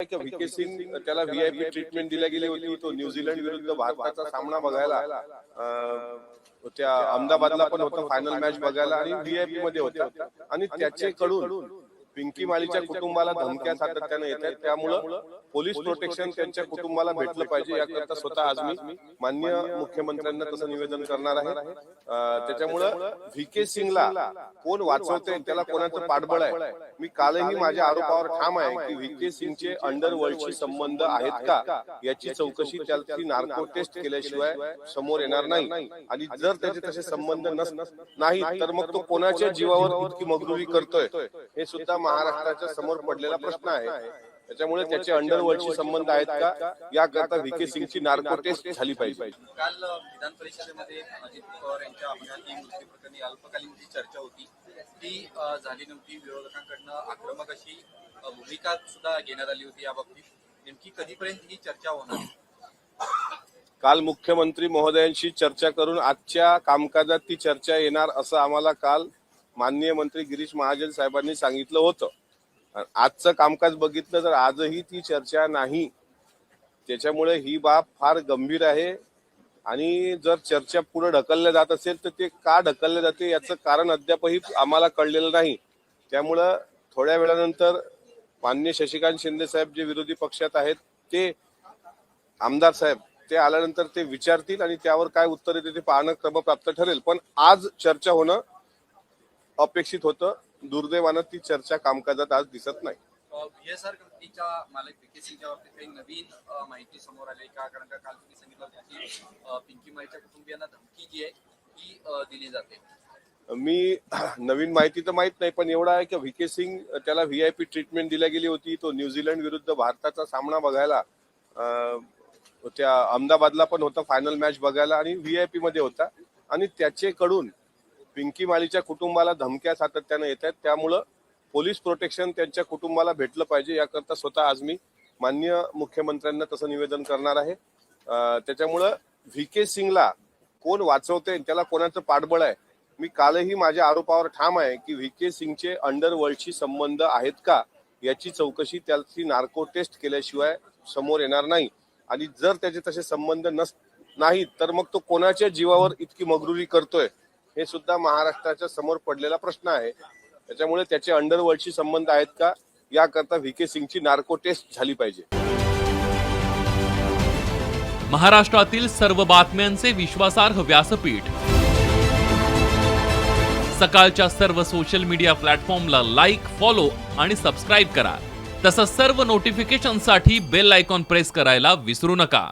V K Singh त्याला VIP treatment दिल्या गेली होती. तो न्यूझीलंड विरुद्ध भारताचा सामना बघायला त्या अहमदाबादला पण होता, फायनल मॅच बघायला आणि व्हीआयपी मध्ये होता. आणि त्याच्याकडून पिंकी मालीच्या कुटुंबाला धमक्या सातत्याने येत आहेत. त्यामुळं पोलीस प्रोटेक्शन त्यांच्या कुटुंबाला भेटलं पाहिजे याकरता स्वतः आज मी माननीय मुख्यमंत्र्यांना तसं निवेदन करणार आहे. त्याच्यामुळं व्हीके सिंगला कोण वाचवते, त्याला कोणाचं पाठबळ आहे. मी कालही माझ्या आरोपावर ठाम आहे की व्हीके सिंगचे अंडरवर्ल्डशी संबंध आहेत का याची चौकशी, त्याची नार्को टेस्ट केल्याशिवाय समोर येणार नाही. आणि जर त्याचे तसे संबंध नाही तर मग तो कोणाच्या जीवावर इतकी मगरुरी करतोय हे सुद्धा महाराष्ट्राच्या समोर पडलेला प्रश्न आहे. त्याच्यामुळे त्याचे अंडरवर्ल्डशी संबंध आहेत का याकरता व्हीके सिंगची नार्को टेस्ट झाली पाहिजे. काल विधान परिषदेमध्ये अजित पवार यांच्या अपघाती मृत्यू प्रकरणी अल्पकालीन जी चर्चा होती ती झाली नव्हती. विरोधकांकडनं आक्रमक अशी भूमिका सुद्धा घेण्यात आली होती. याबाबतीत नेमकी कधीपर्यंत ही चर्चा होणार? काल मुख्यमंत्री महोदयांशी चर्चा करून आजच्या कामकाजात ती चर्चा येणार असं आम्हाला काल माननीय मंत्री गिरीश महाजन साहेबांनी सांगितलं होतं. आजचं कामकाज बघितलं तर आजही ती चर्चा नाही. त्याच्यामुळे ही बाब फार गंभीर आहे आणि जर चर्चा पुढे ढकलल्या जात असेल तर ते का ढकलले जाते याचं कारण अद्यापही आम्हाला कळलेलं नाही. त्यामुळं थोड्या वेळानंतर माननीय शशिकांत शिंदे साहेब जे विरोधी पक्षात आहेत ते आमदार साहेब ते आल्यानंतर ते विचारतील आणि त्यावर काय उत्तर येते ते पाहणं क्रमप्राप्त ठरेल. पण आज चर्चा होणं अपेक्षित होतं. दुर्दैवानं ती चर्चा कामकाजात आज दिसत नाही. VSR कंपनीच्या मालक व्हीके सिंगच्या बाबतीत काही नवीन माहिती समोर आली का? कारण का काल तुम्ही सांगितलं होतं की पिंकी मालीच्या कुटुंबियांना धमकी जी आहे ती दिली जाते. मी नवीन माहिती तर माहित नाही, पण एवढा आहे की व्हीके सिंग त्याला व्हीआयपी ट्रीटमेंट दिल्या गेली होती. तो न्यूझीलंड विरुद्ध भारताचा सामना बघायला त्या अहमदाबादला पण होता, फायनल मॅच बघायला आणि व्हीआयपी मध्ये होता. आणि त्याच्याकडून पिंकी मालीच्या कुटुंबाला धमक्या सातत्याने येत आहेत. त्यामुळं पोलीस प्रोटेक्शन त्यांच्या कुटुंबाला भेटलं पाहिजे याकरता स्वतः आज मी माननीय मुख्यमंत्र्यांना तसं निवेदन करणार आहे. त्याच्यामुळं व्हीके सिंगला कोण वाचवते, त्याला कोणाचं पाठबळ आहे. मी कालही माझ्या आरोपावर ठाम आहे की व्हीके सिंगचे अंडरवर्ल्डशी संबंध आहेत का याची चौकशी, त्याची नार्को टेस्ट केल्याशिवाय समोर येणार नाही. आणि जर त्याचे तसे संबंध नाहीत तर मग तो कोणाच्या जीवावर इतकी मगरुरी करतोय हे सुद्धा महाराष्ट्राच्या समोर पडलेला प्रश्न आहे. त्याच्यामुळे त्याचे अंडरवर्ल्डशी संबंध आहेत का याकरता व्हीके सिंगची नार्को टेस्ट झाली पाहिजे. महाराष्ट्रातील सर्व बातम्यांचे विश्वासार्ह व्यासपीठ, सकाळच्या सर्व सोशल मीडिया प्लॅटफॉर्मला लाईक, फॉलो आणि सबस्क्राईब करा. तसंच सर्व नोटिफिकेशनसाठी बेल आयकॉन प्रेस करायला विसरू नका.